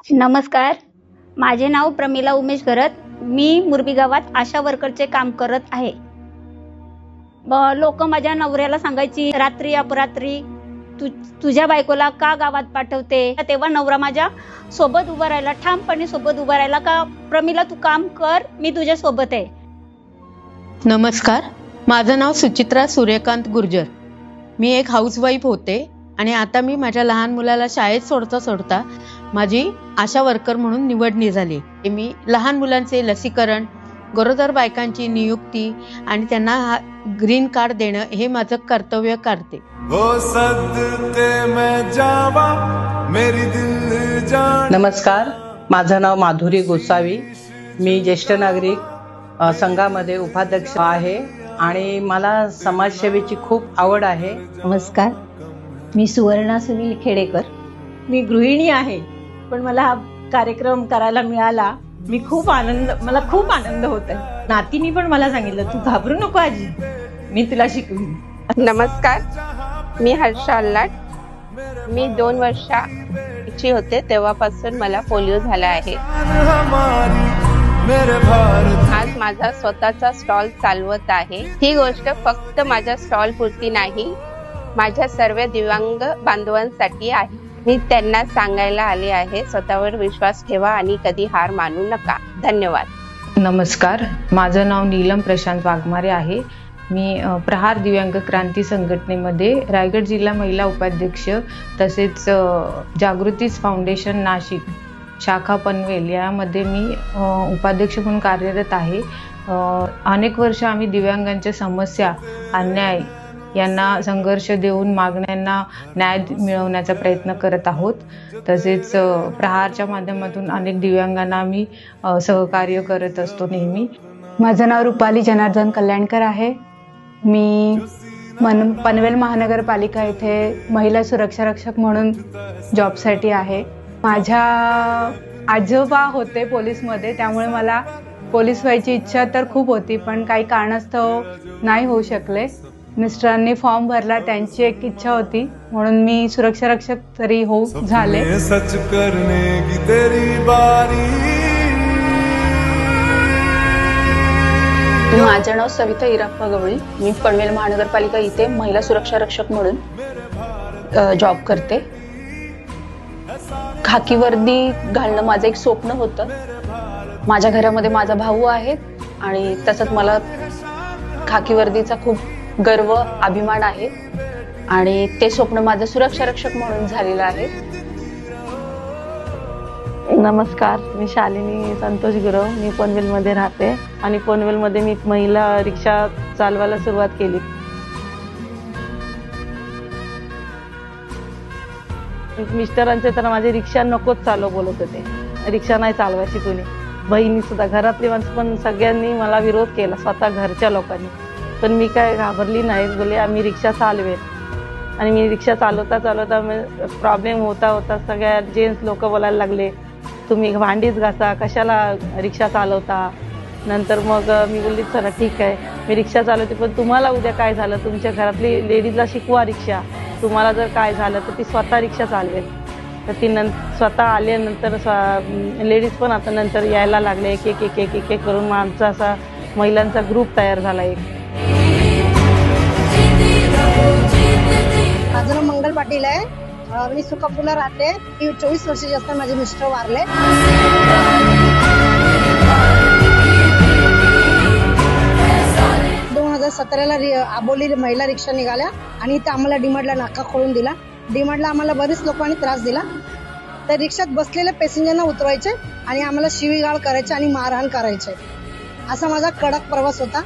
नमस्कार, माझे नाव प्रमिला उमेश गरत. मी मुरबी गावात आशा वर्करचे काम करत आहे. लोक माझ्या नवऱ्याला सांगायची रात्री अपरात्री तुझ्या बायकोला का गावात पाठवते. तेव्हा नवरा माझ्या सोबत उभा राहिला, ठामपणे सोबत उभा राहिला का प्रमिला तू काम कर, मी तुझ्या सोबत आहे. नमस्कार, माझं नाव सुचित्रा सूर्यकांत गुर्जर. मी एक हाऊसवाईफ होते आणि आता मी माझ्या लहान मुलाला शाळेत सोडता सोडता माझी आशा वर्कर म्हणून निवडणी झाली. मी लहान मुलांचे लसीकरण, गरोदर बायकांची नियुक्ती आणि त्यांना ग्रीन कार्ड देणं हे माझं कर्तव्य करते. नमस्कार, माझं नाव माधुरी गोसावी. मी ज्येष्ठ नागरिक संघामध्ये उपाध्यक्ष आहे आणि मला समाजसेवेची खूप आवड आहे. नमस्कार, मी सुवर्णा सुनील खेडेकर. मी गृहिणी आहे, पण मला हा कार्यक्रम करायला मिळाला. मला खूप आनंद होत आहे. नातीनी पण मला सांगितलं तू घाबरू नको आजी, मी तुला शिकवीन. नमस्कार, मी हर्षा अल्लाट. मी 2 वर्षाची होते तेव्हापासून मला पोलिओ झाला आहे. आज माझा स्वतःचा स्टॉल चालवत आहे. ही गोष्ट फक्त माझ्या स्टॉल पुरती नाही, माझ्या सर्व दिव्यांग बांधवांसाठी आहे. मी त्यांना सांगायला आले आहे, स्वतःवर विश्वास ठेवा आणि कधी हार मानू नका. धन्यवाद. नमस्कार, माझं नाव नीलम प्रशांत वाघमारे आहे. मी प्रहार दिव्यांग क्रांती संघटनेमध्ये रायगड जिल्हा महिला उपाध्यक्ष तसेच जागृतीच फाउंडेशन नाशिक शाखा पनवेल यामध्ये मी उपाध्यक्ष म्हणून कार्यरत आहे. अनेक वर्ष आम्ही दिव्यांगांच्या समस्या, अन्याय यांना संघर्ष देऊन मागण्यांना न्याय मिळवण्याचा प्रयत्न करत आहोत. तसेच प्रहारच्या माध्यमातून अनेक दिव्यांगांना आम्ही सहकार्य करत असतो नेहमी. माझं नाव रुपाली जनार्दन कल्याणकर आहे. मी पनवेल महानगरपालिका येथे महिला सुरक्षा रक्षक म्हणून जॉबसाठी आहे. माझ्या आजोबा होते पोलीसमध्ये, त्यामुळे मला पोलीस व्हायची इच्छा तर खूप होती, पण काही कारणास्तव नाही होऊ शकले. मिस्टरांनी फॉर्म भरला, त्यांची एक इच्छा होती म्हणून मी सुरक्षा रक्षक तरी होऊ झाले. सच करने की तेरी बारी. माझं नाव सविता इराप्पा गवळी. मी पनवेल महानगरपालिका इथे महिला सुरक्षा रक्षक म्हणून जॉब करते. खाकी वर्दी घालणं माझं एक स्वप्न होतं. माझ्या घरामध्ये माझा भाऊ आहे आणि तसंच मला खाकी वर्दीचा खूप गर्व, अभिमान आहे आणि ते स्वप्न माझं सुरक्षा रक्षक म्हणून झालेलं आहे. नमस्कार, मी शालिनी संतोष गुरव. मी पनवेलमध्ये राहते आणि पनवेलमध्ये मी महिला रिक्षा चालवायला सुरुवात केली. मिस्टरांचे तर माझी रिक्षा नकोच चालव बोलत होते, रिक्षा नाही चालवायची कोणी. बहिणी सुद्धा, घरातली माणसं पण सगळ्यांनी मला विरोध केला, स्वतः घरच्या लोकांनी. पण मी काय घाबरली नाही, बोलले आम्ही रिक्षा चालवेल. आणि मी रिक्षा चालवता चालवता प्रॉब्लेम होता सगळ्या जेंट्स लोक बोलायला लागले तुम्ही भांडीच घासा, कशाला रिक्षा चालवता. नंतर मग मी बोलली चला ठीक आहे मी रिक्षा चालवते, पण तुम्हाला उद्या काय झालं, तुमच्या घरातली लेडीजला शिकवा रिक्षा. तुम्हाला जर काय झालं तर ती स्वतः रिक्षा चालवेल. तर ती स्वतः आल्यानंतर लेडीज पण आता नंतर यायला लागले. एक करून आमचा असा महिलांचा ग्रुप तयार झाला. एक माझं नाव मंगल पाटील आहे. मी सुकापूरला राहते. 24 वर्षाची असताना माझे मिस्टर वारले. 2017ला आबोली महिला रिक्षा निघाल्या आणि इथे आम्हाला डीमार्टला नाका खोलून दिला. डीमार्टला आम्हाला बरेच लोकांनी त्रास दिला. तर रिक्षात बसलेल्या पॅसेंजरना उतरवायचे आणि आम्हाला शिवीगाळ करायचे आणि मारहाण करायचे. असा माझा कडक प्रवास होता.